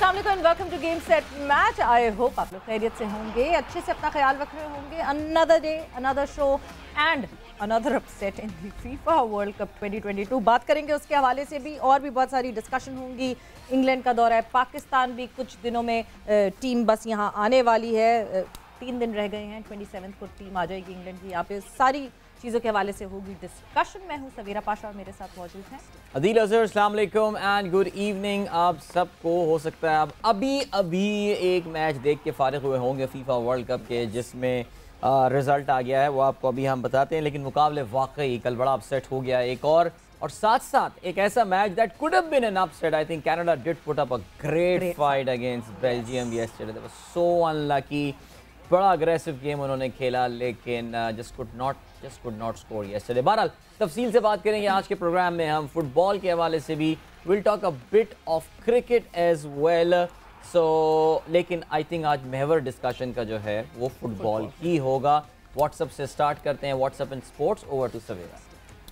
अस्सलाम वालेकुम and welcome to game set match. I hope आप लोग खैरियत से होंगे, अच्छे से अपना ख्याल रख रहे होंगे। Another day, another show and another upset in the FIFA World cup 2022 बात करेंगे उसके हवाले से भी, और भी बहुत सारी डिस्कशन होंगी। इंग्लैंड का दौरा है, पाकिस्तान भी कुछ दिनों में टीम बस यहाँ आने वाली है। 3 दिन रह गए हैं, 27 को टीम आ जाएगी इंग्लैंड की। यहाँ पे सारी चीज़ों के हवाले से होगी डिस्कशन। मैं हूँ सवीरा पाशा और मेरे साथ मौजूद हैं अदील अजहर। अस्सलाम वालेकुम एंड गुड इवनिंग आप सबको। हो सकता है आप अभी एक मैच देख के फारिग हुए होंगे फीफा वर्ल्ड कप के, जिसमें रिज़ल्ट आ गया है, वो आपको अभी हम बताते हैं। लेकिन मुकाबले वाकई कल बड़ा अपसेट हो गया एक और साथ साथ एक ऐसा match that could have been an upset. I think Canada did put up a great fight against Belgium yesterday. They were so unlucky. बड़ा अग्रेसिव गेम उन्होंने खेला, लेकिन just could not score yesterday. बहरहाल तफसील से बात करेंगे आज के प्रोग्राम में हम फुटबॉल के हवाले से भी। Will talk a bit of cricket as well. So लेकिन आई थिंक आज महवर डिस्कशन का जो है वो फुटबॉल ही होगा। व्हाट्सएप से स्टार्ट करते हैं। What's up in sports, over to Savera.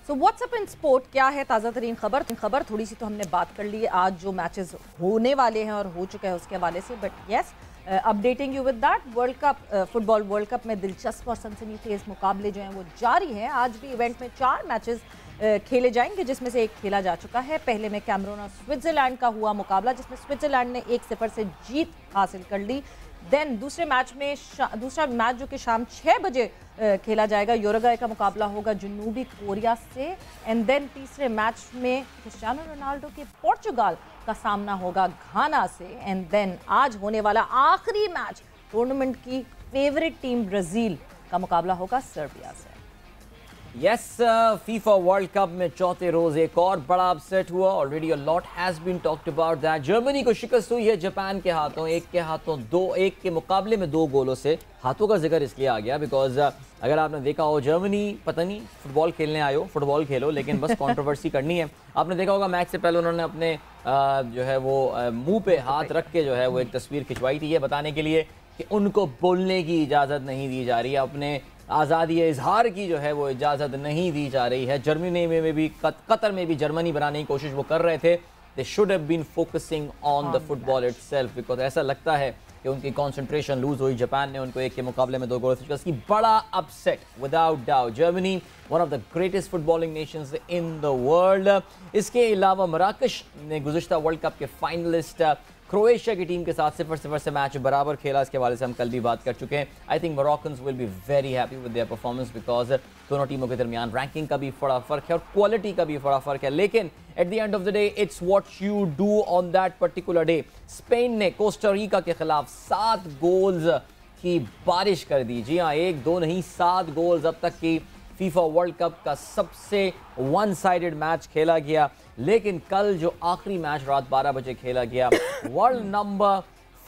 So what's up in sport क्या है ताज़ा तरीन खबर थोड़ी सी तो हमने बात कर ली है आज जो मैचेस होने वाले हैं और हो चुके हैं उसके हवाले से। But yes, updating you with that, world cup football world cup में दिलचस्प और सनसनीखेज मुकाबले जो हैं वो जारी हैं। आज भी इवेंट में 4 मैचेस खेले जाएंगे, जिसमें से एक खेला जा चुका है। पहले में कैमरून और स्विट्जरलैंड का हुआ मुकाबला, जिसमें स्विट्जरलैंड ने 1-0 से जीत हासिल कर ली। देन दूसरा मैच जो कि शाम 6 बजे खेला जाएगा, यूरुग्वे का मुकाबला होगा जनूबी कोरिया से। एंड देन तीसरे मैच में क्रिस्टियानो रोनाल्डो के पोर्चुगाल का सामना होगा घाना से। एंड देन आज होने वाला आखिरी मैच टूर्नामेंट की फेवरेट टीम ब्राज़ील का मुकाबला होगा सर्बिया से। यस, फीफा वर्ल्ड कप में चौथे रोज एक और बड़ा अपसेट हुआ। Already a lot has been talked about that. Germany को शिकस्त हुई है जापान के हाथों, एक के मुकाबले में 2 गोलों से। हाथों का जिक्र इसलिए आ गया बिकॉज अगर आपने देखा हो, जर्मनी पता नहीं फुटबॉल खेलने आए हो, फुटबॉल खेलो, लेकिन बस कंट्रोवर्सी करनी है। आपने देखा होगा मैच से पहले उन्होंने अपने जो है वो मुंह पे हाथ रख के जो है वो एक तस्वीर खिंचवाई थी, ये बताने के लिए कि उनको बोलने की इजाज़त नहीं दी जा रही है, अपने आज़ादी इजहार की जो है वो इजाज़त नहीं दी जा रही है। जर्मनी में भी, कतर में भी जर्मनी बनाने की कोशिश वो कर रहे थे। They should have been focusing on the football itself, because ऐसा लगता है कि उनकी कंसंट्रेशन लूज हुई। जापान ने उनको 1 के मुकाबले में 2 गोल से शिकस्त की। बड़ा upset without doubt. Germany one of the greatest footballing Nations in the world. इसके अलावा मराकश ने गुज़िश्ता वर्ल्ड कप के फाइनलिस्ट क्रोएशिया की टीम के साथ 0-0 से मैच बराबर खेला। इसके हवाले से हम कल भी बात कर चुके हैं। I think Moroccans will be very happy with their performance, because दोनों टीमों के दरमियान रैंकिंग का भी बड़ा फर्क है और क्वालिटी का भी बड़ा फर्क है। लेकिन at the end of the day it's what you do on that particular day. Spain ने कोस्टा रिका के खिलाफ 7 गोल्स की बारिश कर दी। जी हाँ, 1-2 नहीं, 7 गोल्स अब तक की फीफा वर्ल्ड कप का सबसे वन साइडेड मैच खेला गया। लेकिन कल जो आखिरी मैच रात 12 बजे खेला गया, वर्ल्ड नंबर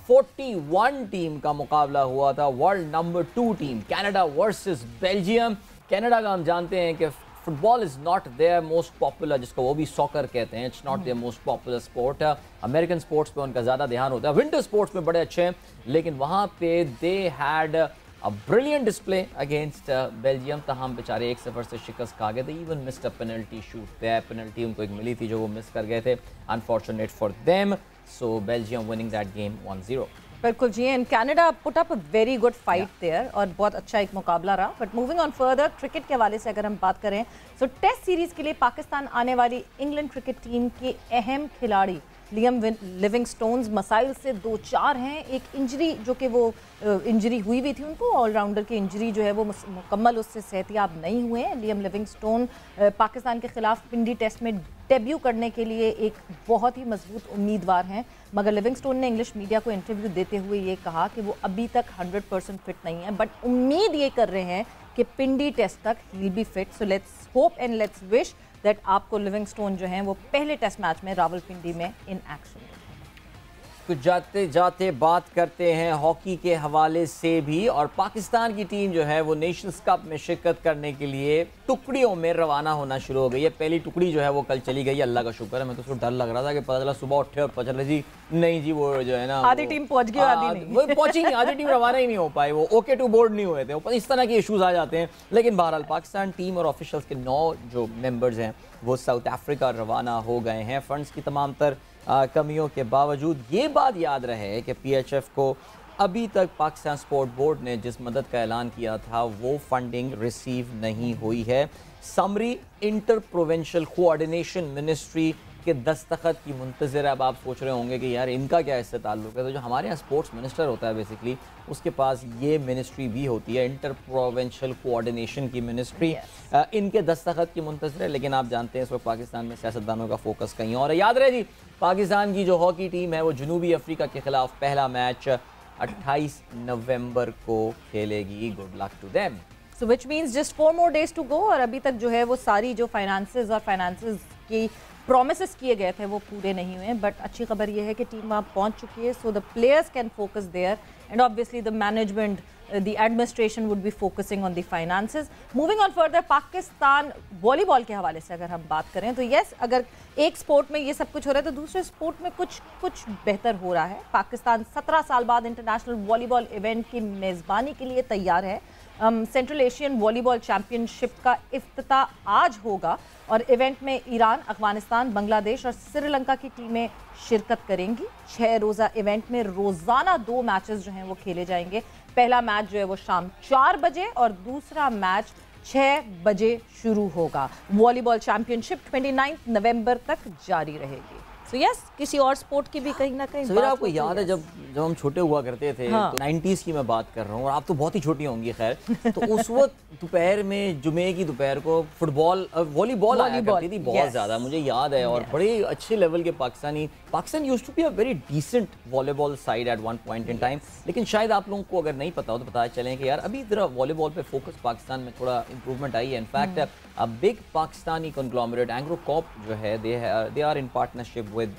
41 टीम का मुकाबला हुआ था। World number 2 team Canada versus Belgium. Canada का हम जानते हैं कि football is not their most popular, जिसको वो भी सॉकर कहते हैं, it's not their most popular sport. American sports पे उनका ज़्यादा ध्यान होता है, विंटर स्पोर्ट्स में बड़े अच्छे हैं। लेकिन वहाँ पे they had A brilliant display against Belgium। तमाम बेचारे 1-0 से शिकस्त खा गए थे। Even missed a penalty shoot there। Penalty उनको एक मिली थी जो वो मिस कर गए थे। Unfortunate for them। So Belgium winning that game 1-0। बिल्कुल जी। And Canada put up a very good fight there और बहुत अच्छा एक मुकाबला रहा। But moving on further, cricket के हवाले से अगर हम बात करें, सो टेस्ट सीरीज़ के लिए पाकिस्तान आने वाली इंग्लैंड क्रिकेट टीम के अहम खिलाड़ी लियम लिविंगस्टोन्स मसाइल से 2-4 हैं। एक इंजरी जो कि वो इंजरी हुई थी उनको, ऑलराउंडर की इंजरी जो है वो मुकम्मल उससे सेहतियाब नहीं हुए हैं। लियम लिविंगस्टोन पाकिस्तान के खिलाफ पिंडी टेस्ट में डेब्यू करने के लिए एक बहुत ही मजबूत उम्मीदवार हैं। मगर लिविंगस्टोन ने इंग्लिश मीडिया को इंटरव्यू देते हुए ये कहा कि वो अभी तक 100% फिट नहीं है, बट उम्मीद ये कर रहे हैं कि पिंडी टेस्ट तक he will be fit. So let's hope and let's wish that आपको लिविंगस्टोन जो हैं वो पहले टेस्ट मैच में रावलपिंडी में इन एक्शन। कुछ जाते जाते बात करते हैं हॉकी के हवाले से भी। और पाकिस्तान की टीम जो है वो नेशंस कप में शिरकत करने के लिए टुकड़ियों में रवाना होना शुरू हो गई है। पहली टुकड़ी जो है वो कल चली गई, अल्लाह का शुक्र है। मैं तो उसको डर लग रहा था कि पता चला सुबह उठे और पता चला जी नहीं जी वो जो है ना आधी टीम पहुंच गई, आधी नहीं, वो पहुंची नहीं, आधी टीम रवाना ही नहीं हो पाई, वो ओके टू बोर्ड नहीं हुए थे। इस तरह के इशूज़ आ जाते हैं। लेकिन बहरहाल पाकिस्तान टीम और ऑफिशियल्स के 9 जो मेंबर्स हैं वो साउथ अफ्रीका रवाना हो गए हैं। फंड्स की तमाम तर कमियों के बावजूद। ये बात याद रहे कि PHF को अभी तक पाकिस्तान स्पोर्ट बोर्ड ने जिस मदद का ऐलान किया था वो फंडिंग रिसीव नहीं हुई है। Summary inter provincial coordination ministry के दस्तखत की मुंतज़र। अब आप सोच रहे होंगे कि यार इनका क्या इससे ताल्लुक़ है, तो जो हमारे यहाँ स्पोर्ट्स मिनिस्टर होता है बेसिकली उसके पास ये मिनिस्ट्री भी होती है, इंटर प्रोविंशियल कोऑर्डिनेशन की मिनिस्ट्री। इनके दस्तखत की मुंतज़र है, लेकिन आप जानते हैं इस वक्त पाकिस्तान में सियासतदानों का फोकस कहीं और है। याद रहे जी, पाकिस्तान की जो हॉकी टीम है वो जनूबी अफ्रीका के खिलाफ पहला मैच 28 नवंबर को खेलेगी। Good luck to them. So which means just 4 more days to go, और अभी तक जो है वो सारी जो फाइनेंसेस की प्रोमिसेस किए गए थे वो पूरे नहीं हुए, बट अच्छी खबर ये है कि टीम वहाँ पहुँच चुकी है, so the players can focus there and obviously the management, the administration would be focusing on the finances. Moving on further, Pakistan volleyball के हवाले से अगर हम बात करें तो यस, अगर एक स्पोर्ट में ये सब कुछ हो रहा है तो दूसरे स्पोर्ट में कुछ बेहतर हो रहा है। पाकिस्तान 17 साल बाद इंटरनेशनल वॉलीबॉल इवेंट की मेज़बानी के लिए तैयार है। सेंट्रल एशियन वॉलीबॉल चैम्पियनशिप का इफ्तिताह आज होगा और इवेंट में ईरान, अफगानिस्तान, बांग्लादेश और श्रीलंका की टीमें शिरकत करेंगी। 6 रोज़ा इवेंट में रोज़ाना 2 मैचेस जो हैं वो खेले जाएंगे। पहला मैच जो है वो शाम 4 बजे और दूसरा मैच 6 बजे शुरू होगा। वॉलीबॉल चैंपियनशिप 29 नवंबर तक जारी रहेगी। तो यस, किसी और स्पोर्ट की भी कहीं ना कहीं बात आपको याद है जब हम छोटे हुआ करते थे, हाँ। तो 90s की मैं बात कर रहा हूँ और आप तो बहुत ही छोटी होंगी खैर, तो उस वक्त दोपहर में, जुमे की दोपहर को वॉलीबॉल आया करती थी बहुत ज़्यादा, मुझे याद है। और बड़े अच्छे लेवल के Pakistan used to be a very decent volleyball side at one point in time. लेकिन शायद आप लोगों को अगर नहीं पता हो तो पता चलें कि यार अभी जरा वॉलीबॉल पे फोकस पाकिस्तान में थोड़ा इंप्रूवमेंट आई है। In fact a big Pakistani conglomerate Engro corp जो है they are in partnership with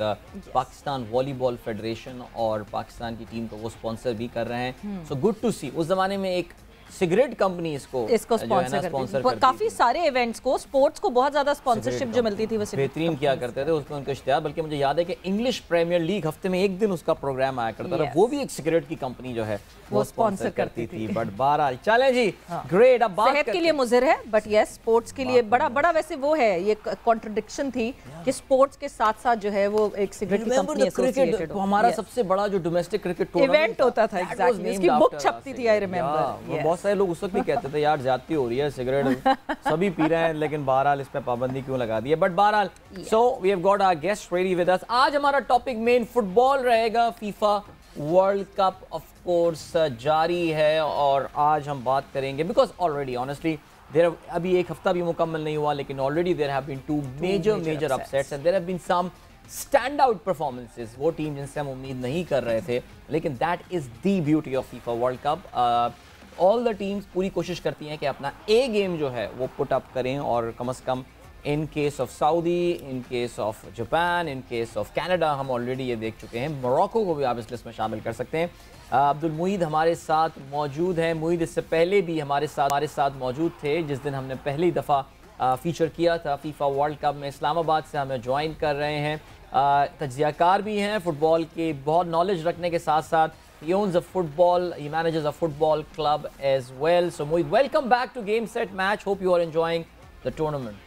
Pakistan volleyball federation और पाकिस्तान की टीम को वो स्पॉन्सर भी कर रहे हैं। सो गुड टू सी। उस जमाने में एक सिगरेट कंपनी इसको स्पॉन्सर करती थी। काफी सारे इवेंट्स को, स्पोर्ट्स को बहुत ज्यादा स्पॉन्सरशिप जो मिलती थी वो बेहतरीन किया करते थे उसमें उनका इश्तिहार। बल्कि मुझे याद है कि इंग्लिश प्रीमियर लीग हफ्ते में एक दिन उसका प्रोग्राम आया करता था, वो भी एक सिगरेट की कंपनी जो है वो स्पॉन्सर करती थी। बट बहरहाल चले जी, ग्रेट। अब बात सेहत के लिए मुज़र है, बट यस स्पोर्ट्स के लिए बड़ा वैसे वो है, ये कॉन्ट्रडिक्शन थी कि स्पोर्ट्स के साथ साथ जो है वो एक सिगरेट की कंपनी एसोसिएटेड हो। हमारा सबसे बड़ा जो डोमेस्टिक क्रिकेट इवेंट होता था, एग्जैक्टली इसकी बुक छपती थी, आई रिमेंबर। बहुत सारे लोग उस वक्त भी कहते थे यार ज्यादती हो रही है, सिगरेट सभी पी रहे हैं, लेकिन बहरहाल इस पे पाबंदी क्यों लगा दी है। बट बहरहाल so we have got our guest ready with us. आज हमारा टॉपिक मेन फुटबॉल रहेगा। FIFA World Cup of course जारी है और आज हम बात करेंगे बिकॉज ऑलरेडी ऑनेस्टली देयर अभी एक हफ्ता भी मुकम्मल नहीं हुआ, लेकिन already there have been two major upsets and there have been some stand out performances. वो टीम जिनसे हम उम्मीद नहीं कर रहे थे, लेकिन that is the beauty of FIFA World Cup. All the teams पूरी कोशिश करती हैं कि अपना ए गेम जो है वो पुट अप करें, और कम से कम in case of Saudi, in case of Japan, in case of Canada हम ऑलरेडी ये देख चुके हैं। मोरक्को को भी आप इस लिस्ट में शामिल कर सकते हैं। अब्दुल मोईद हमारे साथ मौजूद हैं। मोईद इससे पहले भी हमारे साथ मौजूद थे जिस दिन हमने पहली दफ़ा फीचर किया था फीफा वर्ल्ड कप में। इस्लामाबाद से हमें ज्वाइन कर रहे हैं, तज्ज़ियाकार भी हैं, फुटबॉल की बहुत नॉलेज रखने के साथ साथ he owns a football, he manages a football club as well. So Moeed, welcome back to Game Set Match. Hope you are enjoying the tournament.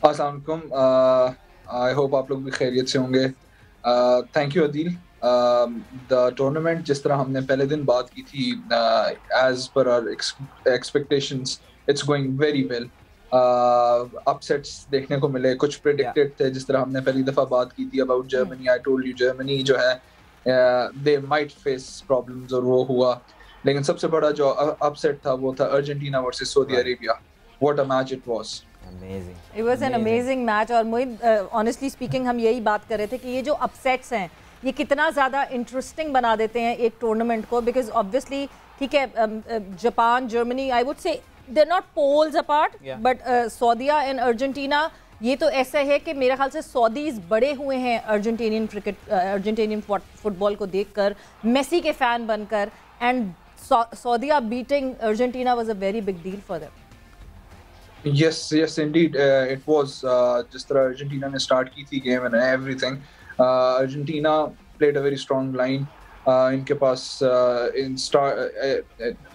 अस्सलाम वालेकुम, I hope आप लोग भी खैरियत से होंगे। Thank you Adeel. The tournament जिस तरह हमने पहले दिन बात की थी, as per our expectations, it's going very well. Upsets देखने को मिले, कुछ predicted थे जिस तरह हमने पहली दफ़ा बात की थी about Germany. I told you Germany जो है they might face problems और वो हुआ, लेकिन सबसे बड़ा जो अपसेट था वो था Argentina versus Saudi Arabia. What a match it was. Amazing. It was an amazing match। और मोहित, honestly speaking हम यही बात कर रहे थे कि ये जो अपसेट्स हैं ये कितना ज़्यादा इंटरेस्टिंग बना देते हैं एक टूर्नामेंट को, बिकॉज ऑब्वियसली ठीक है, Japan, Germany, I would say they are not poles apart, but Saudia and Argentina, ये तो ऐसा है कि मेरे ख्याल से सऊदीज बड़े हुए हैं अर्जेंटीनियन फुटबॉल को देखकर, मेसी के फैन बनकर, and Saudia beating Argentina was a very big deal for them. Yes, indeed, it was। जिस तरह अर्जेंटीना ने स्टार्ट की थी game and everything, Argentina played a very strong line। इनके पास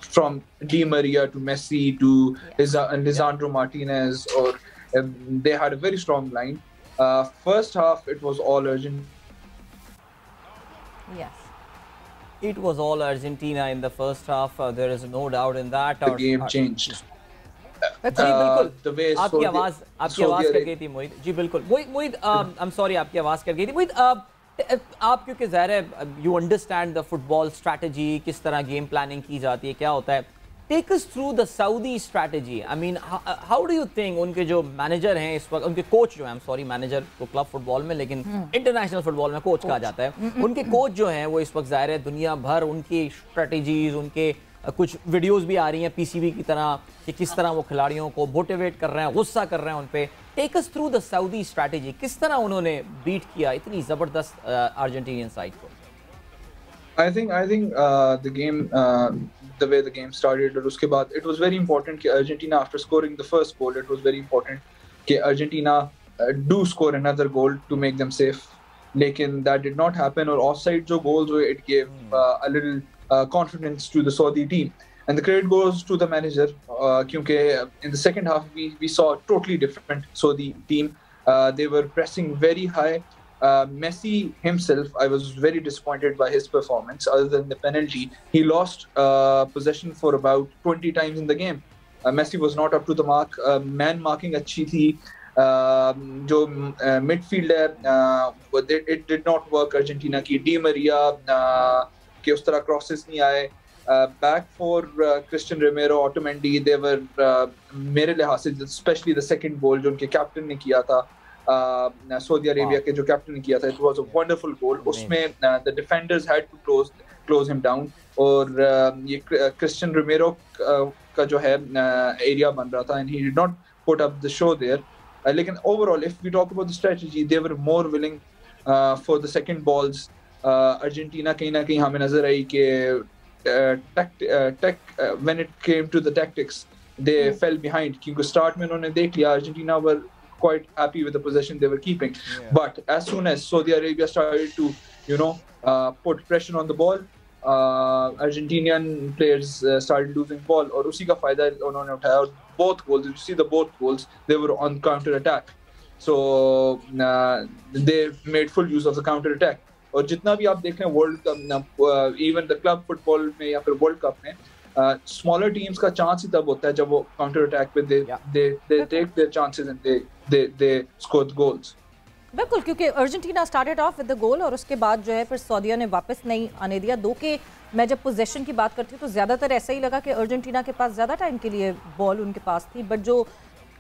from Di Maria to Messi to Lisandro Martinez, or they had a very strong line। First half, it was all urgent. Yes. It was all Argentina in the first half. There is no doubt in that. The game changed. जी बिल्कुल The way आपकी आवाज cut गई थी मोहित जी बिल्कुल मोहित I am sorry आपकी आवाज cut गई थी मोहित आप क्योंकि ज़ाहिर है you understand the football strategy किस तरह गेम प्लानिंग की जाती है क्या होता है take us through the Saudi strategy I mean how do you think उनके जो मैनेजर हैं इस वक्त उनके कोच जो हैं सॉरी मैनेजर तो क्लब फुटबॉल में लेकिन इंटरनेशनल फुटबॉल में कोच कहा जाता है उनके कोच जो हैं वो इस वक्त ज़ाहिर है दुनिया भर उनकी स्ट्रैटेजीज उनके कुछ वीडियोस भी आ रही हैं पीसीबी की तरह कि किस तरह वो खिलाड़ियों को मोटिवेट कर रहे हैं गुस्सा कर रहे हैं उन पे take us through the Saudi strategy किस तरह उन्होंने बीट किया इतनी जबरदस्त अर्जेंटीनियन साइड को I think the game the way the game started और उसके बाद it was very important कि Argentina after scoring the first goal it was very important कि Argentina do score another goal to make them safe लेकिन that did not happen और offside जो goals हुए it gave a little confidence to the Saudi team and the credit goes to the manager क्योंकि in the second half we saw a totally different Saudi team they were pressing very high Messi himself, I was very disappointed by his performance. Other than the penalty, he lost possession for about 20 times in the game. Messi was not up to the mark. Man marking अच्छी थी. जो midfield है, it did not work. Argentina की Di Maria के उस तरह crosses नहीं आए. Back for Christian Romero, Otamendi, they were मेरे लिहाज से, especially the second goal जो उनके captain ने किया था. सऊदी अरेबिया के जो कैप्टन ने किया था it was a wonderful goal उसमें the defenders had to close him down और ये क्रिस्टियन रोमेरो का जो है एरिया बन रहा था and he did not put up the show there लेकिन overall if we talk about the strategy they were more willing for the second balls Argentina कहीं ना कहीं हमें नजर आई कि when it came to the tactics they fell behind क्योंकि start में उन्होंने देख लिया Argentina were quite happy with the possession they were keeping but as soon as Saudi Arabia started to put pressure on the ball Argentinian players started losing ball और उसी का फायदा उन्होंने उठाया और both goals you see the both goals they were on counter attack so they made full use of the counter attack और जितना भी आप देख रहे हैं world cup even the club football में या फिर वर्ल्ड कप में smaller teams का चांस ही तब होता है जब वो counter attack पे they take their chances and they score the goals. बिल्कुल क्योंकि Argentina started off with the goal और उसके बाद जो है फिर सऊदीया ने वापस नहीं आने दिया दो के मैं जब पोजीशन की बात करती हूँ तो ज़्यादातर ऐसा ही लगा कि अर्जेंटीना के पास ज़्यादा टाइम के लिए बॉल उनके पास थी बट जो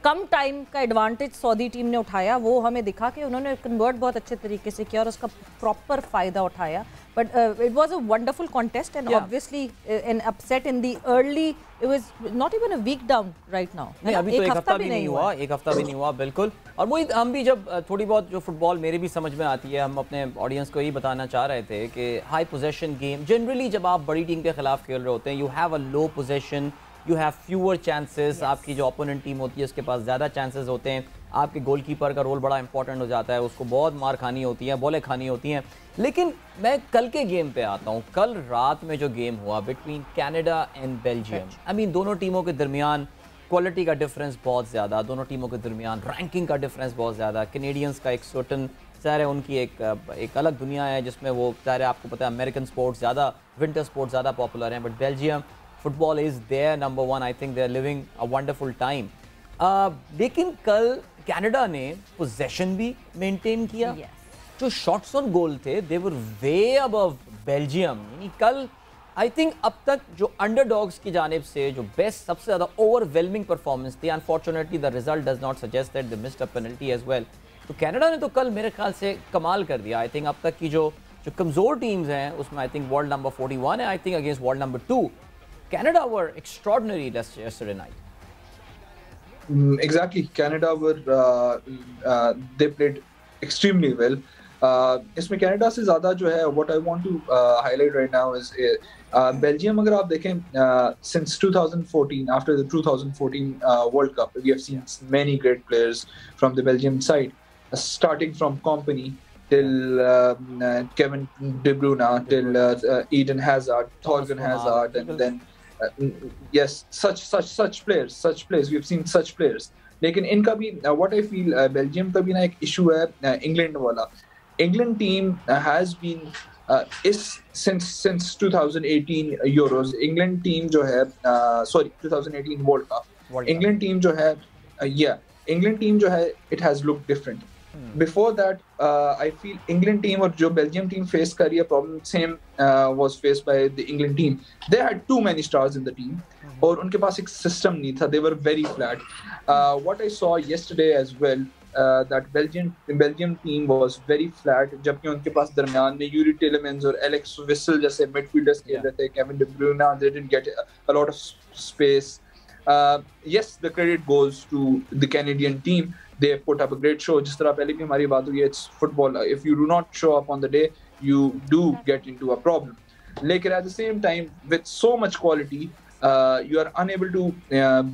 कम टाइम का एडवांटेज सऊदी टीम ने उठाया वो हमें दिखा कि उन्होंने कन्वर्ट बहुत अच्छे तरीके से किया और उसका प्रॉपर फ़ायदा उठाया but it was a wonderful contest and obviously an upset in the early it was not even a week down right now नहीं अभी तो एक हफ्ता भी नहीं हुआ एक हफ्ता भी नहीं हुआ बिल्कुल और मोहित हम भी जब थोड़ी बहुत जो फुटबॉल मेरे भी समझ में आती है हम अपने ऑडियंस को यही बताना चाह रहे थे कि हाई पोजेशन गेम जनरली जब आप बड़ी टीम के खिलाफ खेल रहे होते हैं you have a low possession you have fewer chances आपकी जो ओपोनेंट टीम होती है उसके पास ज़्यादा चांसेस होते हैं आपके गोलकीपर का रोल बड़ा इंपॉर्टेंट हो जाता है उसको बहुत मार खानी होती है बॉलें खानी होती हैं लेकिन मैं कल के गेम पे आता हूँ कल रात में जो गेम हुआ between Canada and Belgium I mean दोनों टीमों के दरमियान क्वालिटी का डिफरेंस बहुत ज़्यादा दोनों टीमों के दरमियान रैंकिंग का डिफरेंस बहुत ज़्यादा कैनेडियंस का एक सर्टन ज़ाहिर है उनकी एक अलग दुनिया है जिसमें वो ज़ाहिर है आपको पता है अमेरिकन स्पोर्ट्स ज़्यादा विंटर स्पोर्ट्स ज़्यादा पॉपुलर हैं but Belgium football is their number one I think they are living a wonderful time लेकिन कल कनाडा ने पोजेशन भी मेंटेन किया जो शॉट्स ऑन गोल थे दे वर वे अबव बेल्जियम यानी कल आई थिंक अब तक जो अंडरडॉग्स की जानिब से जो बेस्ट सबसे ज़्यादा ओवरवेलमिंग परफॉर्मेंस थी unfortunately the result does not suggest that they missed a penalty as well तो कनाडा ने तो कल मेरे ख्याल से कमाल कर दिया आई थिंक अब तक की जो कमज़ोर टीम्स हैं उसमें आई थिंक वर्ल्ड नंबर 41 है I think against world number 2 Canada were extraordinary yesterday night. Exactly, Canada they played extremely well. इसमें Canada से ज़्यादा जो है what I want to highlight right now is Belgium अगर आप देखें since 2014 after the 2014 World Cup we have seen many great players from the Belgium side starting from Kompany till Kevin De Bruyne till Eden Hazard, Thorgan Hazard and then yes, such players. We have seen such players. लेकिन इनका भी what I feel Belgium का भी ना एक issue है England वाला. England team has been is since 2018 Euros. England team जो है sorry 2018 World Cup. England team जो है England team जो है it has looked different. Before that, I feel England team और जो Belgium team face कर रही है problem same was faced by the England team. They had too many stars in the team और उनके पास एक system नहीं था. They were very flat. What I saw yesterday as well. That Belgium team was very flat. जबकि उनके पास दरमियान में Yuri टेलेमेंस और एलेक्स विसल जैसे मिडफील्डर्स खेल रहे थे. Kevin De Bruyne, they didn't get a lot of space. Yes, the credit goes to the Canadian team. They put up a great show. जिस तरह पहले भी हमारी बात हुई है, it's football. If you do not show up on the day, you do get into a problem. लेकिन at the same time, with so much quality, you are unable to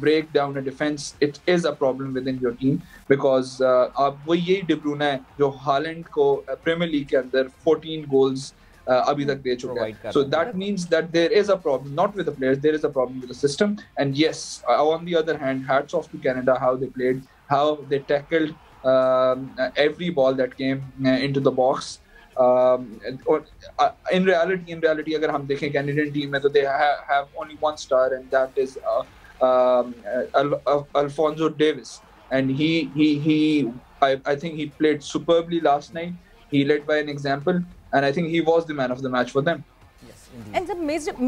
break down a defense. It is a problem within your team because अब वो यही D ब्रूयना है जो Holland को premiere league के अंदर 14 goals अभी तक दे चुका है. So that means that there is a problem, not with the players, there is a problem with the system. And yes, on the other hand, hats off to Canada, how they played, how they tackled every ball that came into the box. In reality, अगर हम देखें Canadian team में तो they have only one star, and that is Alphonso Davies, and I think he played superbly last night. He led by an example, and I think he was the man of the match for them. Yes, indeed. And the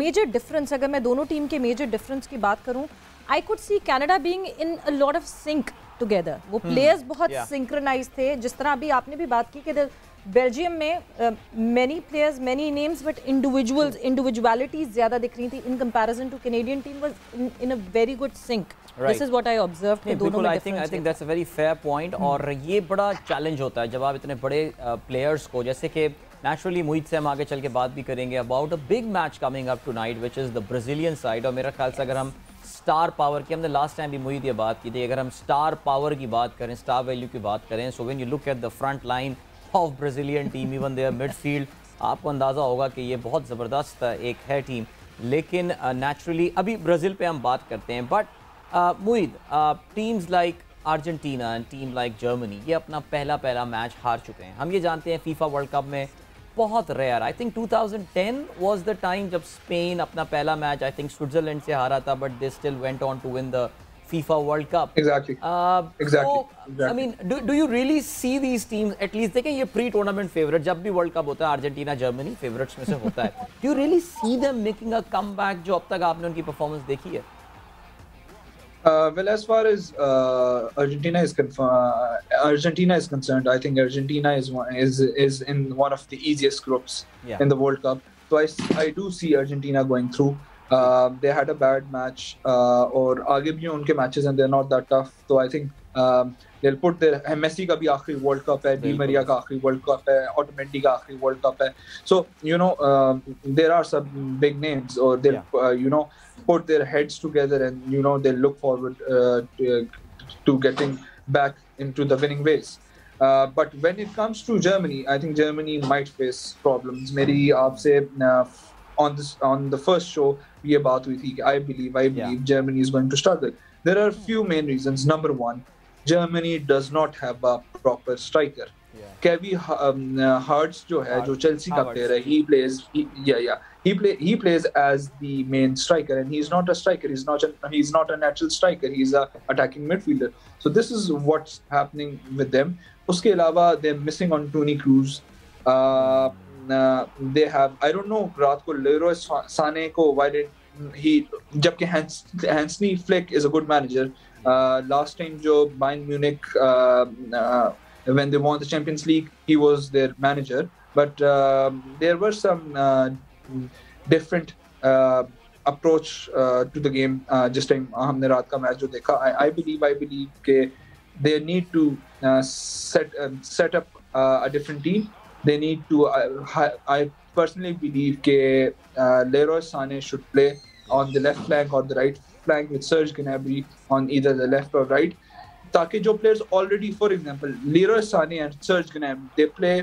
major difference, अगर मैं दोनों team के major difference की बात करूं, I could see Canada being in a lot of sync together. वो players बहुत synchronized थे. जिस तरह अभी आपने भी बात की कि बेल्जियम में many players, many names, but individualities ज़्यादा दिख रही थी in comparison to Canadian team was in a very good sync. Right. This is what I observed. बिल्कुल, I think that's a very fair point. और ये बड़ा challenge होता है जब आप इतने बड़े players को, जैसे कि naturally मुईद से हम आगे चल के बात भी करेंगे about a big match coming up tonight, which is the Brazilian side. और मेरा ख्याल से अगर हम स्टार पावर की, हमने लास्ट टाइम भी मुईद ये बात की थी, अगर हम स्टार पावर की बात करें, स्टार वैल्यू की बात करें, so when you look at the front line of Brazilian team, even their midfield, आपको अंदाज़ा होगा कि ये बहुत ज़बरदस्त एक है टीम. लेकिन naturally अभी ब्राज़ील पे हम बात करते हैं, but Moeed, teams like Argentina and team like Germany ये अपना पहला मैच हार चुके हैं. हम ये जानते हैं फीफा वर्ल्ड कप में बहुत rare, I think 2010 was the time जब स्पेन अपना पहला मैच आई थिंक स्विट्जरलैंड से हारा था, but they still went on to win the FIFA World Cup. Exactly. So, I mean, do you really see these teams at least? देखें ये pre-tournament favorite जब भी World Cup होता है Argentina Germany favorites में से होता है. Do you really see them making a comeback जो अब तक आपने उनकी performance देखी है? Well, as far as Argentina is concerned, I think Argentina is in one of the easiest groups in the World Cup. So I do see Argentina going through. They had a bad match, और आगे भी उनके matches and they're not that tough. So I think they'll put their Messi का भी आखिरी World Cup है, Di Maria का आखिरी World Cup है, Otamendi का आखिरी World Cup है. So you know there are some big names, or they'll you know put their heads together and you know they'll look forward to getting back into the winning ways. But when it comes to Germany, I think Germany might face problems. मेरी आपसे on the first show ये बात हुई थी कि I believe Germany is going to struggle. There are a few main reasons. Number one, Germany does not have a proper striker. Kevin Havertz जो है, जो Chelsea का player है, he plays as the main striker, and he's not a striker. He's not a natural striker. He's a attacking midfielder. So this is what's happening with them. उसके अलावा they're missing on Toni Kroos. They have, I don't know, रात को Leroy Sané को why did he, जबकि Hansi Flick is a good manager. Last time जो Bayern Munich when they won the Champions League, he was their manager. But there were some different approach to the game. जिस time हमने रात का match जो देखा, I believe कि they need to set up a different team. They need to. I personally believe that Leroy Sané should play on the left flank or the right flank with Serge Gnabry on either the left or right. ताकि जो players already, for example, Leroy Sané and Serge Gnabry, they play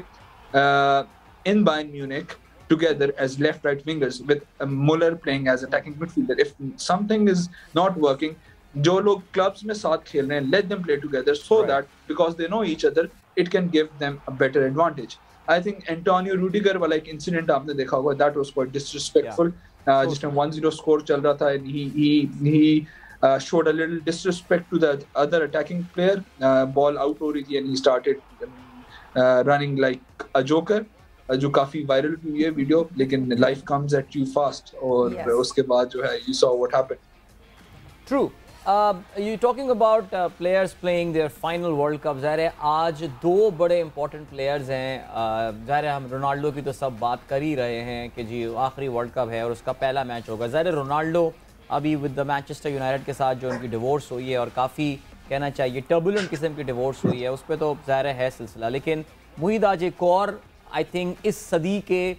in Bayern Munich together as left-right wingers with Muller playing as attacking midfielder. If something is not working, जो लोग clubs में साथ खेल रहे हैं, let them play together so that because they know each other, it can give them a better advantage. I think Antonio Rudiger वाला एक incident आपने देखा होगा, that was quite disrespectful. जिस टाइम 1-0 score चल रहा था, and he showed a little disrespect to the other attacking player. Ball out हो रही थी and he started running like a joker. जो काफी वायरल हुई है वीडियो, लेकिन life comes at you fast और उसके बाद जो है you saw what happened. True. You're talking about players playing their final World Cup. ज़ाहिर है आज दो बड़े important players हैं. ज़ाहिर है हम रोनाल्डो की तो सब बात कर ही रहे हैं कि जी आखिरी वर्ल्ड कप है और उसका पहला मैच होगा. ज़ाहिर है रोनाल्डो अभी विद द मैनचेस्टर यूनाइटेड के साथ जो उनकी डिवोर्स हुई है और काफ़ी कहना चाहिए टर्बुलेंट किस्म की डिवोर्स हुई है, उस पर तो ज़ाहिर है सिलसिला. लेकिन मुईद आज एक और आई थिंक इस सदी के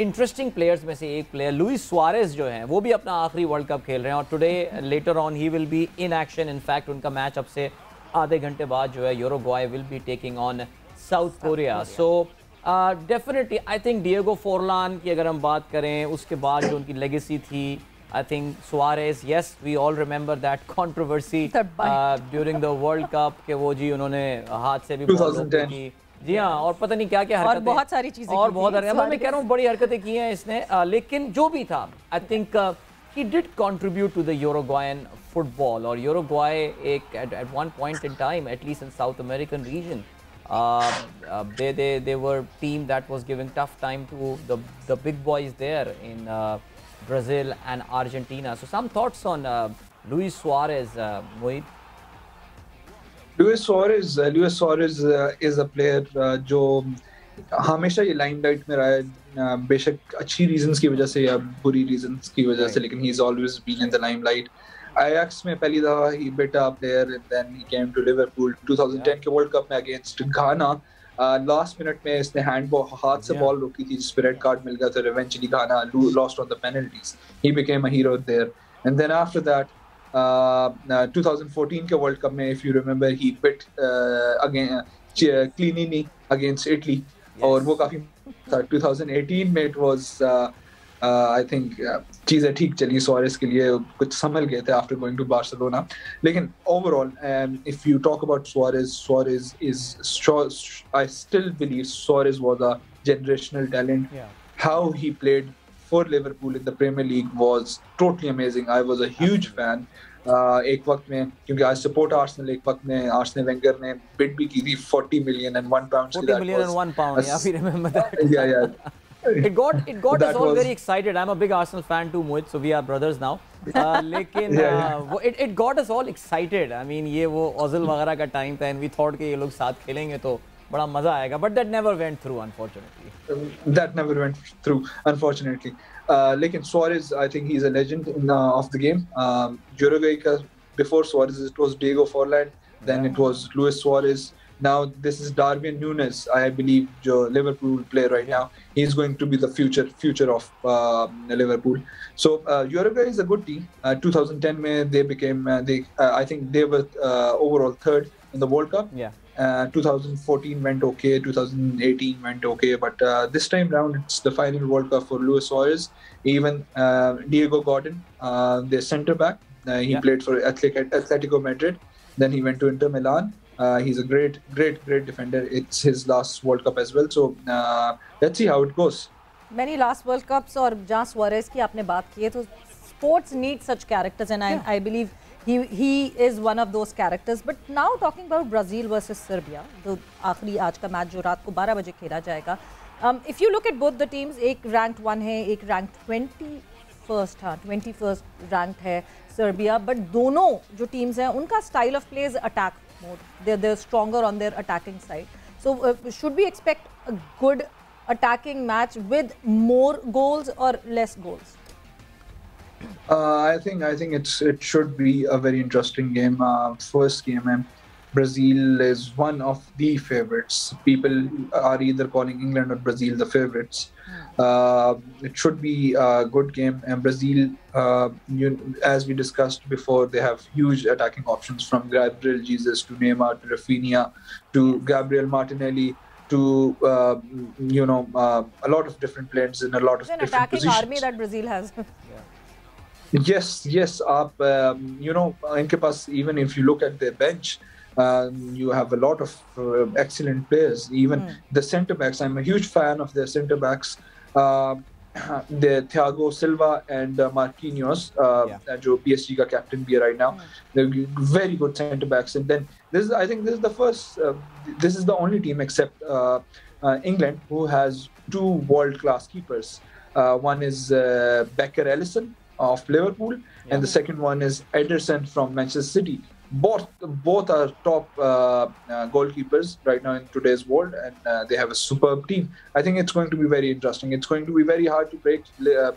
इंटरेस्टिंग प्लेयर्स में से एक प्लेयर लुइस सुआरेज जो हैं वो भी अपना आखिरी वर्ल्ड कप खेल रहे हैं और today later on he will be in action. In fact उनका मैच अब से आधे घंटे बाद जो है यूरुग्वाई will be taking on south Korea. So definitely I think Diego Forlan की अगर हम बात करें उसके बाद जो उनकी लेगेसी थी, I think Suarez, yes, we all remember that controversy during the World Cup कि वो जी उन्होंने हाथ से भी 2010 की. जी हाँ, और पता नहीं क्या क्या हरकतें और बहुत सारी चीजें और बहुत मैं कह रहा हूँ बड़ी हरकतें की हैं इसने. लेकिन जो भी था I think he did contribute to the Uruguayan football और Uruguay एक at one point in time at least in South American region they were team that was giving tough time to the big boys there in Brazil and Argentina. So some thoughts on Luis Suarez, Moeed? Luis Suarez is a player जो हमेशा ये limelight में रहा है, बेशक अच्छी reasons की वजह से या बुरी रीजंस की वजह से, लेकिन he has always been in the limelight. Ajax में पहली दफा he bit a player and then he came to Liverpool. 2010 के वर्ल्ड कप में against Ghana लास्ट मिनट में इसने हाथ से बॉल रोकी थी जिस पे रेड कार्ड मिल गया था. Eventually Ghana lost on the penalties. He became a hero there and then after that 2014 के वर्ल्ड कप में if you remember he pit Chiellini against Italy और वो काफी था. 2018 में इट वाज आई थिंक चीज़ें ठीक चली सुआरेज के लिए, कुछ संभल गए थे आफ्टर गोइंग टू बार्सिलोना. लेकिन overall if you talk about Suarez is I still believe Suarez was a generational talent. How he played for Liverpool in the Premier League was totally amazing. I was a huge fan एक वक्त में, क्योंकि I support Arsenal. एक वक्त में Arsenal Wenger ने bid भी की थी 40 million and 1 pound. 40 million and 1 pound. Yeah, I remember that. Yeah. It got us all very excited. I'm a big Arsenal fan too, Moeed, so we are brothers now. लेकिन it got us all excited. I mean ये वो ओज़िल वगैरह का time था and we thought कि ये लोग साथ खेलेंगे तो बड़ा मजा आएगा. But that never went through, unfortunately. That never went through, unfortunately. लेकिन Suarez, I think he's a legend of the game. Uruguay का before Suarez it was Diego Forlan, then it was Luis Suarez. Now this is Darwin Núñez, I believe, जो Liverpool player right now. He's going to be the future of Liverpool. So Uruguay is a good team. 2010 में they became I think they were overall third in the World Cup. Yeah. 2014 went okay, 2018 went okay, but this time round it's the final World Cup for Luis Suarez. Even Diego Gordon, their centre back, he played for Atletico Madrid. Then he went to Inter Milan. He's a great defender. It's his last World Cup as well. So let's see how it goes. Many last World Cups और जहाँ Suarez की आपने बात की है तो sports need such characters and I believe he is one of those characters. But now talking about Brazil versus Serbia, तो आखिरी आज का मैच जो रात को 12 बजे खेला जाएगा. If you look at both the teams, एक ranked 1 है, एक ranked 21st, हाँ 21st ranked है सर्बिया. बट दोनों जो टीम्स हैं उनका style of play is attack mode. they're stronger on their attacking side. So should we expect a good attacking match with more goals or less goals? I think it should be a very interesting game. First game, Brazil is one of the favorites. People are either calling England or Brazil the favorites. It should be a good game. And Brazil, as we discussed before, they have huge attacking options from Gabriel Jesus to Neymar to Rafinha to Gabriel Martinelli to a lot of different players in a lot of different attacking positions. army that Brazil has. Yes, yes. You know, इनके पास, even if you look at their bench, you have a lot of excellent players. Even the centre backs, I'm a huge fan of their centre backs. Uh, the Thiago Silva and Marquinhos, Yeah. जो PSG का captain भी है right now. They're very good centre backs. And then I think this is the first, this is the only team except England who has two world-class keepers. One is Becker Ellison of Liverpool, and the second one is Ederson from Manchester City. Both are top goalkeepers right now in today's world, and they have a superb team. I think it's going to be very interesting. It's going to be very hard to break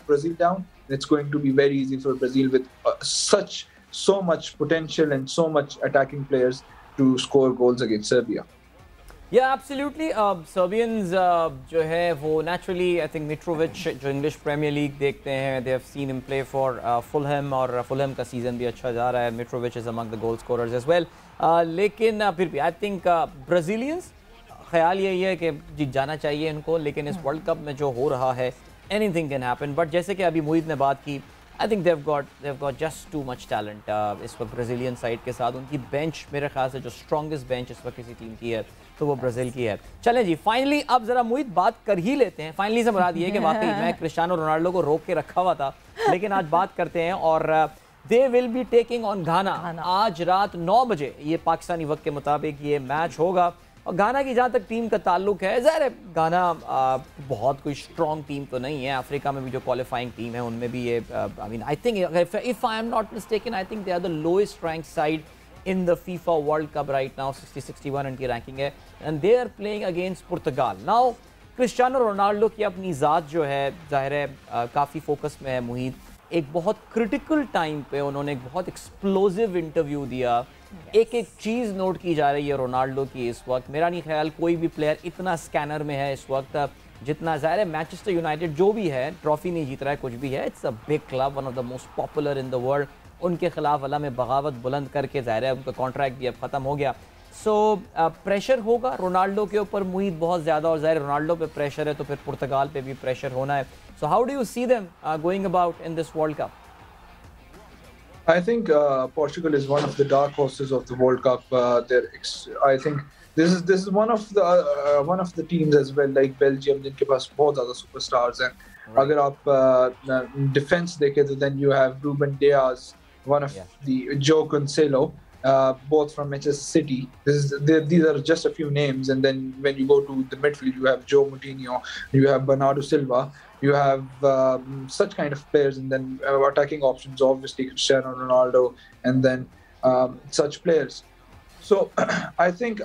Brazil down. It's going to be very easy for Brazil with so much potential and so much attacking players to score goals against Serbia. Yeah, absolutely. Serbians जो है वो naturally I think Mitrovic जो English Premier League देखते हैं, they have seen him play for Fulham और Fulham का season भी अच्छा जा रहा है. Mitrovic is among the goal scorers as well. लेकिन फिर भी I think Brazilians ख्याल यही है कि जीत जाना चाहिए इनको, लेकिन इस वर्ल्ड कप में जो हो रहा है anything can happen. But जैसे कि अभी मोईद ने बात की, I think they've got just too much talent इस वक्त ब्राज़ीलियन साइड के साथ. उनकी बेंच मेरे ख्याल से जो स्ट्रॉन्गेस्ट बेंच इस वक्त किसी टीम की है तो वो ब्राज़ील की है. चलें जी, फाइनली अब जरा मोईद बात कर ही लेते हैं. फाइनली से मुराद ये है कि वाकई मैं क्रिस्टियानो रोनाल्डो को रोक के रखा हुआ था, लेकिन आज बात करते हैं. और they will be taking on Ghana. आज रात 9 बजे ये पाकिस्तानी वक्त के मुताबिक ये मैच होगा. और घाना की जहाँ तक टीम का ताल्लुक है, ज़ाहिर है घाना बहुत कोई स्ट्रॉन्ग टीम तो नहीं है. अफ्रीका में भी जो क्वालिफाइंग टीम है उनमें भी ये I mean I think if I am not mistaken I think they are the lowest rank side in the FIFA World Cup right now. 60-61 इनकी रैंकिंग है, and they are playing against Portugal. Now Cristiano Ronaldo की अपनी ज़ात जो है ज़ाहिर है काफ़ी फोकस में है. मुहीद एक बहुत क्रिटिकल टाइम पे उन्होंने एक बहुत एक्सप्लोजिव इंटरव्यू दिया. एक चीज़ नोट की जा रही है रोनाल्डो की इस वक्त. मेरा नहीं ख्याल कोई भी प्लेयर इतना स्कैनर में है इस वक्त जितना ज़ाहिर है मैनचेस्टर यूनाइटेड जो भी है ट्रॉफी नहीं जीत रहा है कुछ भी है. It's a big club, one of the most popular in the world. उनके खिलाफ अल्लाह में बगावत बुलंद करके ज़ाहिर है उनका कॉन्ट्रैक्ट भी अब ख़त्म हो गया. सो प्रेशर होगा रोनाल्डो के ऊपर मुहीद बहुत ज़्यादा, और ज़ाहिर रोनाल्डो पे प्रेशर है तो फिर पुर्तगाल पे भी प्रेशर होना है. So how do you see them going about in this world cup? I think Portugal is one of the dark horses of the World Cup. I think this is one of the teams as well, like Belgium, जिनके पास बहुत ज़्यादा superstars हैं. अगर आप defense देखें तो then you have Ruben Diaz, one of the Joe Cancelo, both from Manchester City. These are just a few names, and then when you go to the midfield, you have Joe Moutinho, you have Bernardo Silva, you have such kind of players, and then attacking options, obviously Cristiano Ronaldo, and then such players. So I think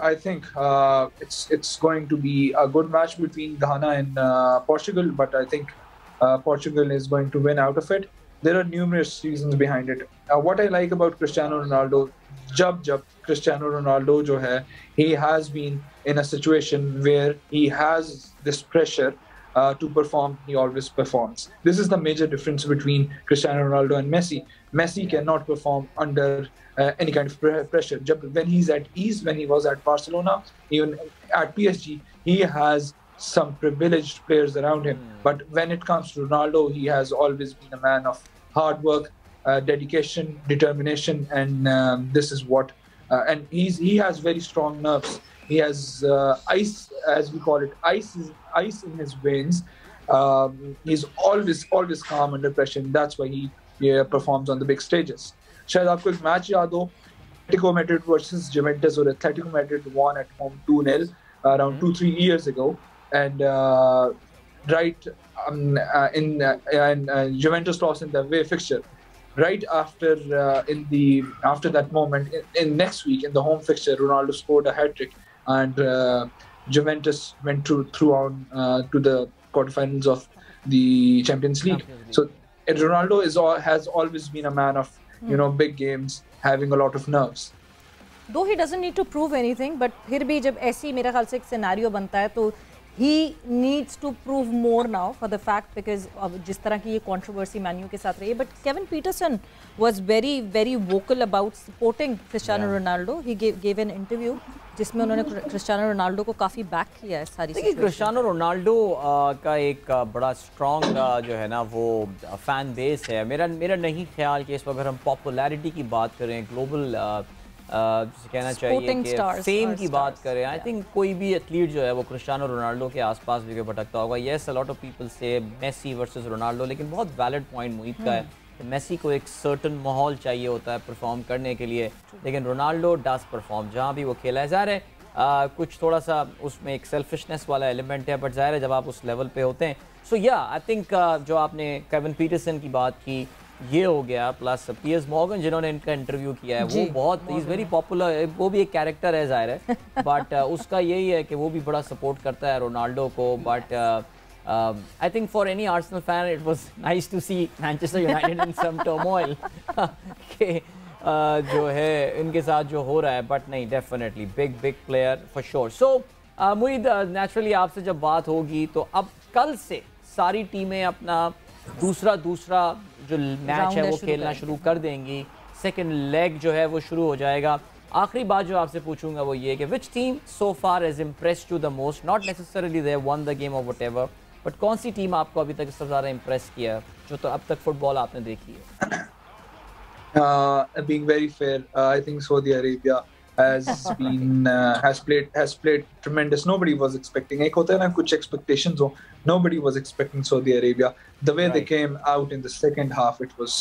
it's going to be a good match between Ghana and Portugal, but I think Portugal is going to win out of it. There are numerous reasons behind it. What I like about Cristiano Ronaldo, jab Cristiano Ronaldo jo hai, he has been in a situation where he has this pressure to perform. He always performs. This is the major difference between Cristiano Ronaldo and Messi. Messi cannot perform under any kind of pressure. When he's at ease, when he was at Barcelona, even at PSG, he has some privileged players around him. But when it comes to Ronaldo, he has always been a man of hard work, dedication, determination, and this is what. And he has very strong nerves. He has ice, as we call it, ice in his veins. He's always calm under pressure, and that's why he performs on the big stages. शायद आपको एक match याद हो, Atletico Madrid versus Juventus, or Atletico Madrid won at home 2-0 around 2-3 years ago. And Juventus lost in the away fixture. Right after that moment, in next week in the home fixture, Ronaldo scored a hat trick, and Juventus went through on to the quarterfinals of the Champions League. So Ronaldo has always been a man of big games, having a lot of nerves. Though he doesn't need to prove anything, but फिर भी जब ऐसी मेरे ख्याल से एक scenario बनता है तो he needs to prove more now for the fact because जिस तरह की ये controversy मैन्यू के साथ रही है, but Kevin Peterson was very vocal about supporting Cristiano Ronaldo. He gave an interview जिसमें उन्होंने क्रिस्टियानो रोनाल्डो को काफ़ी बैक किया है सारी। देखिए क्रिस्टियानो रोनाल्डो का एक बड़ा स्ट्रॉन्ग जो है ना वो फैन बेस है। मेरा नहीं ख्याल कि इस वक्त अगर हम पॉपुलैरिटी की बात करें, ग्लोबल जिसे कहना चाहिए कि फेम की बात करें, आई थिंक कोई भी एथलीट जो है वो क्रिस्टियानो रोनाल्डो के आसपास भी भटकता होगा। Yes, a lot of people से मेसी वर्सेस रोनाल्डो, लेकिन बहुत वैलिड पॉइंट मोईद का है। मेसी को एक सर्टन माहौल चाहिए होता है परफॉर्म करने के लिए, लेकिन रोनाल्डो डज परफॉर्म जहाँ भी वो खेला है। ज़ाहिर है कुछ थोड़ा सा उसमें एक सेल्फिशनेस वाला एलिमेंट है, बट ज़ाहिर है जब आप उस लेवल पे होते हैं। सो या आई थिंक जो आपने केविन पीटरसन की बात की ये हो गया, प्लस पियर्स मॉर्गन जिन्होंने इनका इंटरव्यू किया है वो बहुत ही वेरी पॉपुलर, वो भी एक कैरेक्टर है ज़ाहिर है, बट उसका यही है कि वो भी बड़ा सपोर्ट करता है रोनाल्डो को। But I think for any Arsenal fan it was nice to see Manchester United in some turmoil कि जो है इनके साथ जो हो रहा है, बट नहीं definitely big player for sure. So Moid, naturally आपसे जब बात होगी तो अब कल से सारी टीमें अपना दूसरा जो मैच है वो खेलना शुरू कर देंगी, सेकेंड लेग जो है वो शुरू हो जाएगा। आखिरी बात जो आपसे पूछूंगा वो ये कि which team so far has impressed you the most, not necessarily they one the game और व्हाटएवर, बट कौन सी टीम आपको अभी तक सबसे ज़्यादा इम्प्रेस किया है जो तो अब तक फुटबॉल आपने देखी है? Being very fair, I think Saudi Arabia has played tremendous. Nobody was expecting. एक होता है ना कुछ expectations हो. Nobody was expecting Saudi Arabia. The way they came out in the second half, it was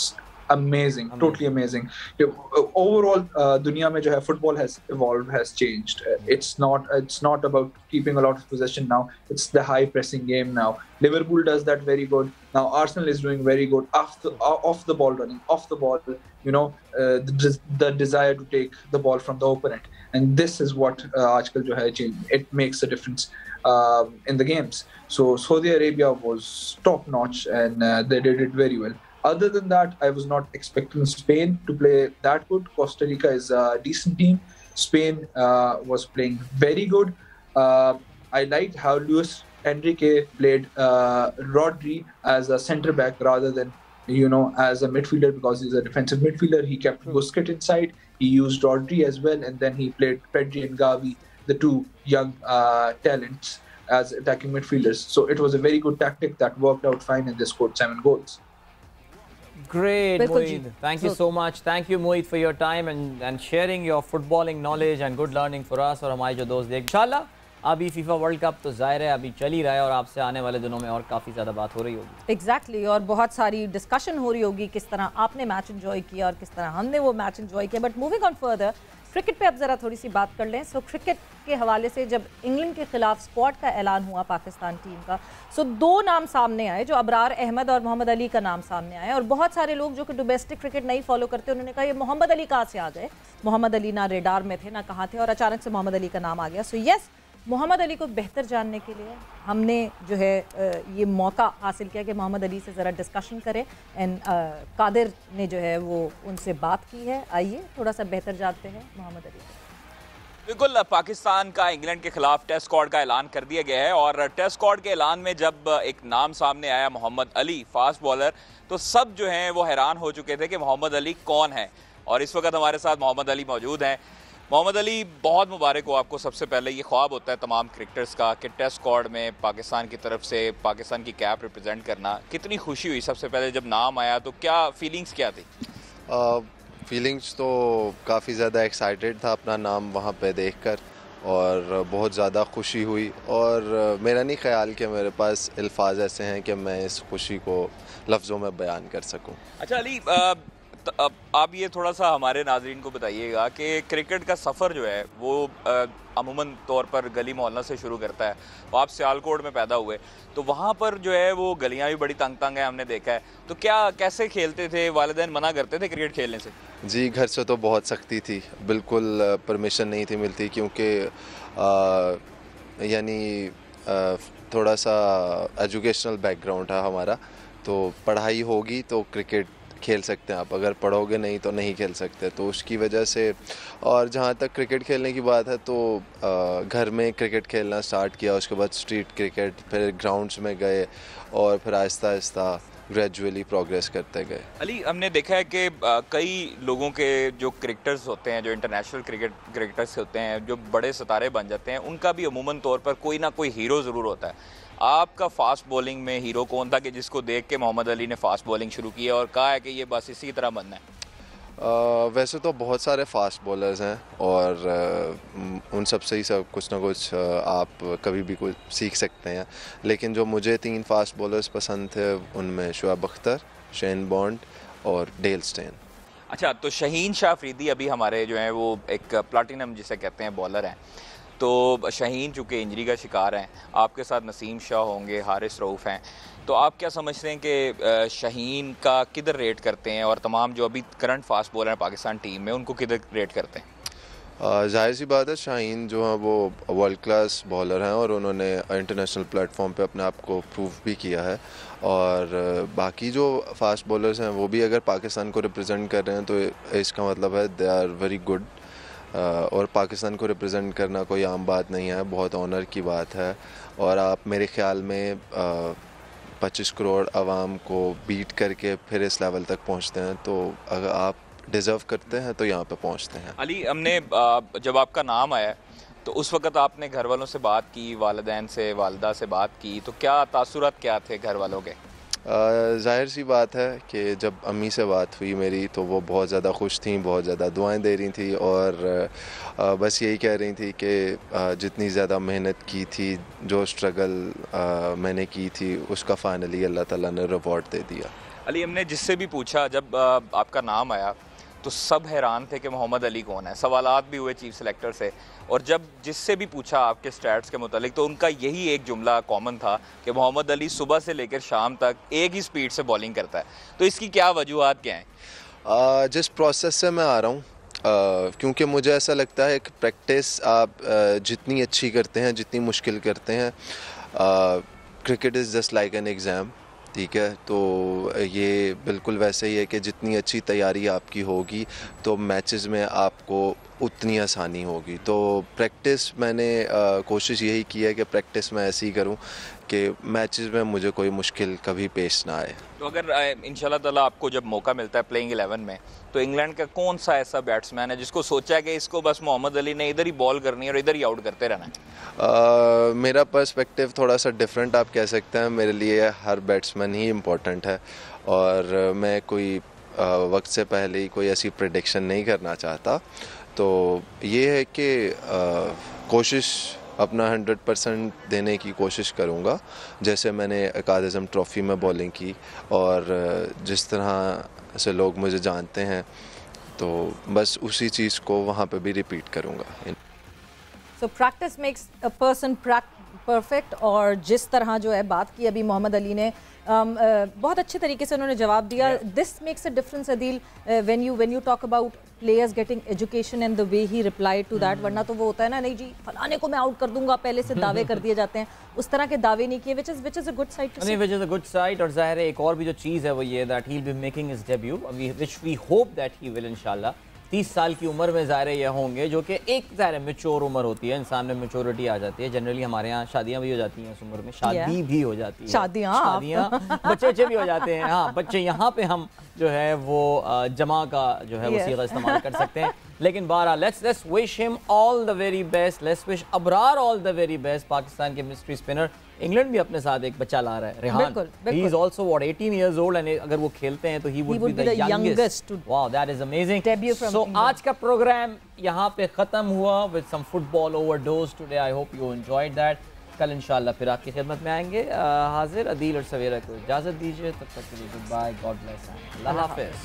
amazing, totally amazing. Overall, दुनिया में जो है football has evolved, has changed. It's not about keeping a lot of possession now. It's the high pressing game now. Liverpool does that very good. Now Arsenal is doing very good off the ball running, off the ball. The desire to take the ball from the opponent, and this is what आजकल जो है change. It makes a difference in the games. So Saudi Arabia was top notch, and they did it very well. Other than that, I was not expecting Spain to play that good. Costa Rica is a decent team. Spain was playing very good. I liked how Luis Enrique played Rodri as a centre back rather than as a midfielder, because he's a defensive midfielder. He kept Busquets inside. He used Rodri as well, and then he played Pedri and Gavi, the two young talents, as attacking midfielders. So it was a very good tactic that worked out fine, and they scored 7 goals. Great, Moeed. Thank you so much. Thank you, Moeed, for your time and sharing your footballing knowledge and good learning for us और हमारे जो दोस्त देख। इंशाल्लाह अभी FIFA World cup तो ज़ाहिर है अभी चल ही रहा है और आपसे आने वाले दिनों में और काफ़ी ज़्यादा बात हो रही होगी। Exactly, और बहुत सारी डिस्कशन हो रही होगी किस तरह आपने मैच एंजॉय किया और किस तरह हमने वो मैच एंजॉय किया। But moving on further, cricket पे अब ज़रा थोड़ी सी बात कर लें। सो क्रिकेट के हवाले से जब इंग्लैंड के खिलाफ स्क्वाड का ऐलान हुआ पाकिस्तान टीम का, सो 2 नाम सामने आए, जो अबरार अहमद और मोहम्मद अली का नाम सामने आया। और बहुत सारे लोग जो कि डोमेस्टिक क्रिकेट नहीं फॉलो करते, उन्होंने कहा ये मोहम्मद अली कहाँ से आ गए, मोहम्मद अली ना रेडार में थे ना कहाँ थे, और अचानक से मोहम्मद अली का नाम आ गया। सो यस, मोहम्मद अली को बेहतर जानने के लिए हमने जो है ये मौका हासिल किया कि मोहम्मद अली से ज़रा डिस्कशन करें। एंड कादिर ने जो है वो उनसे बात की है। आइए थोड़ा सा बेहतर जानते हैं मोहम्मद अली। बिल्कुल, पाकिस्तान का इंग्लैंड के खिलाफ टेस्ट स्क्वाड का ऐलान कर दिया गया है, और टेस्ट स्क्वाड के ऐलान में जब एक नाम सामने आया मोहम्मद अली, फास्ट बॉलर, तो सब जो हैं वो हैरान हो चुके थे कि मोहम्मद अली कौन है। और इस वक्त हमारे साथ मोहम्मद अली मौजूद हैं। मोहम्मद अली, बहुत मुबारक हो आपको। सबसे पहले ये ख्वाब होता है तमाम क्रिकेटर्स का कि टेस्ट स्क्वाड में पाकिस्तान की तरफ से पाकिस्तान की कैप रिप्रेजेंट करना। कितनी खुशी हुई सबसे पहले जब नाम आया, तो क्या फीलिंग्स क्या थी? फीलिंग्स तो काफ़ी ज़्यादा एक्साइटेड था अपना नाम वहाँ पे देखकर, और बहुत ज़्यादा खुशी हुई। और मेरा नहीं ख्याल कि मेरे पास अल्फाज ऐसे हैं कि मैं इस खुशी को लफ्ज़ों में बयान कर सकूँ। अच्छा अली, आप ये थोड़ा सा हमारे नाज़रीन को बताइएगा कि क्रिकेट का सफ़र जो है वो अमूमन तौर पर गली मोहल्ला से शुरू करता है। तो आप सियालकोट में पैदा हुए, तो वहाँ पर जो है वो गलियाँ भी बड़ी तंग तंग है, हमने देखा है। तो कैसे खेलते थे? वालिदैन मना करते थे क्रिकेट खेलने से? जी, घर से तो बहुत सख्ती थी, बिल्कुल परमिशन नहीं थी मिलती, क्योंकि यानी थोड़ा सा एजुकेशनल बैकग्राउंड है हमारा, तो पढ़ाई होगी तो क्रिकेट खेल सकते हैं आप, अगर पढ़ोगे नहीं तो नहीं खेल सकते, तो उसकी वजह से। और जहाँ तक क्रिकेट खेलने की बात है तो घर में क्रिकेट खेलना स्टार्ट किया, उसके बाद स्ट्रीट क्रिकेट, फिर ग्राउंड्स में गए और फिर आहिस्ता आहिस्ता ग्रेजुअली प्रोग्रेस करते गए। अली, हमने देखा है कि कई लोगों के जो क्रिकेटर्स होते हैं, जो इंटरनेशनल क्रिकेटर्स होते हैं, जो बड़े सितारे बन जाते हैं, उनका भी अमूमन तौर पर कोई ना कोई हीरो ज़रूर होता है। आपका फास्ट बॉलिंग में हीरो कौन था कि जिसको देख के मोहम्मद अली ने फास्ट बॉलिंग शुरू की है और कहा है कि ये बस इसी तरह बनना है? वैसे तो बहुत सारे फास्ट बॉलर्स हैं और उन सब से ही सब कुछ ना कुछ आप कभी भी कुछ सीख सकते हैं, लेकिन जो मुझे 3 फास्ट बॉलर्स पसंद थे उनमें शुएब अख्तर, शेन बॉन्ड और डेल स्टेन। अच्छा, तो शहीन शाह अफरीदी अभी हमारे जो हैं वो एक प्लाटिनम जिसे कहते हैं बॉलर हैं, तो शहीन चूँकि इंजरी का शिकार हैं, आपके साथ नसीम शाह होंगे, हारिस रऊफ़ हैं, तो आप क्या समझते हैं कि शहीन का किधर रेट करते हैं और तमाम जो अभी करंट फास्ट बॉलर हैं पाकिस्तान टीम में उनको किधर रेट करते हैं? जाहिर सी बात है, शाहीन जो हैं वो वर्ल्ड क्लास बॉलर हैं और उन्होंने इंटरनेशनल प्लेटफॉर्म पे अपने आप को प्रूव भी किया है। और बाकी जो फास्ट बॉलर्स हैं वो भी अगर पाकिस्तान को रिप्रेजेंट कर रहे हैं तो इसका मतलब है दे आर वेरी गुड। और पाकिस्तान को रिप्रेजेंट करना कोई आम बात नहीं है, बहुत ऑनर की बात है। और आप मेरे ख्याल में 25 करोड़ आवाम को बीट करके फिर इस लेवल तक पहुंचते हैं, तो अगर आप डिज़र्व करते हैं तो यहाँ पे पहुँचते हैं। अली, हमने जब आपका नाम आया तो उस वक़्त आपने घर वालों से बात की, वालिदैन से, वालदा से बात की, तो क्या तासुरात क्या थे घर वालों के? ज़ाहिर सी बात है कि जब अम्मी से बात हुई मेरी तो वो बहुत ज़्यादा खुश थी, बहुत ज़्यादा दुआएं दे रही थी और बस यही कह रही थी कि जितनी ज़्यादा मेहनत की थी, जो स्ट्रगल मैंने की थी, उसका फाइनली अल्लाह ताला ने रिवॉर्ड दे दिया। अली, हमने जिससे भी पूछा जब आपका नाम आया तो सब हैरान थे कि मोहम्मद अली कौन है। सवालात भी हुए चीफ सेलेक्टर से, और जब जिससे भी पूछा आपके स्टैट्स के मुतालिक तो उनका यही एक जुमला कॉमन था कि मोहम्मद अली सुबह से लेकर शाम तक एक ही स्पीड से बॉलिंग करता है। तो इसकी क्या वजूहात क्या हैं? जिस प्रोसेस से मैं आ रहा हूँ, क्योंकि मुझे ऐसा लगता है कि प्रैक्टिस आप जितनी अच्छी करते हैं, जितनी मुश्किल करते हैं, cricket is just like an exam, ठीक है। तो ये बिल्कुल वैसे ही है कि जितनी अच्छी तैयारी आपकी होगी तो मैचेस में आपको उतनी आसानी होगी। तो प्रैक्टिस मैंने कोशिश यही की है कि प्रैक्टिस मैं ऐसी करूं कि मैचेस में मुझे कोई मुश्किल कभी पेश ना आए। तो अगर इंशाल्लाह ताला आपको जब मौका मिलता है प्लेइंग 11 में, तो इंग्लैंड का कौन सा ऐसा बैट्समैन है जिसको सोचा है कि इसको बस मोहम्मद अली ने इधर ही बॉल करनी है और इधर ही आउट करते रहना है? मेरा पर्सपेक्टिव थोड़ा सा डिफरेंट आप कह सकते हैं। मेरे लिए हर बैट्समैन ही इम्पोर्टेंट है और मैं कोई वक्त से पहले ही कोई ऐसी प्रेडिक्शन नहीं करना चाहता। तो ये है कि कोशिश अपना 100% देने की कोशिश करूँगा, जैसे मैंने अज़म ट्रॉफ़ी में बॉलिंग की और जिस तरह से लोग मुझे जानते हैं, तो बस उसी चीज़ को वहाँ पे भी रिपीट करूँगा। So practice makes a person perfect, और जिस तरह जो है बात की अभी मोहम्मद अली ने, बहुत अच्छे तरीके से उन्होंने जवाब दिया। This makes a difference Adeel when you talk about players getting education and the way he replied to that. वरना तो वो होता है ना, नहीं जी फलाने को मैं आउट कर दूंगा, पहले से दावे कर दिए जाते हैं। उस तरह के दावे नहीं किए, which is a good side to see. Which is a good side। और जाहिर है एक और भी जो चीज़ है वो ये that he'll be making his debut, which we hope that he will इंशाल्लाह। 30 साल की उम्र में ज़ाहिर ये होंगे, जो कि एक ज़ाहिर मैच्योर उम्र होती है, इंसान में मैच्योरिटी आ जाती है। जनरली हमारे यहाँ शादियाँ भी हो जाती हैं इस उम्र में, शादी भी हो जाती है, शादियाँ बच्चे भी हो जाते हैं। हाँ, बच्चे यहाँ पे हम जो है वो जमा का जो है वो सीगा इस्तेमाल कर सकते हैं। लेकिन बहरहाल let's wish him all the very best, let's wish Abrar all the very best. Pakistan के मिस्ट्री स्पिनर, इंग्लैंड भी अपने साथ एक बच्चा ला रहा है, Rehan. He is also what 18 years old, and अगर वो खेलते हैं तो he would be the youngest. Wow, that is amazing. So आज का प्रोग्राम यहाँ पे खत्म हुआ with some football overdose today. I hope you enjoyed that. कल इंशाल्लाह फिर आपकी खिदमत में आएंगे हाजिर। अदील और सवेरा को इजाज़त दीजिए, तब तक के लिए गुड बाय, गॉड ब्लेस, अल्लाह हाफिज़।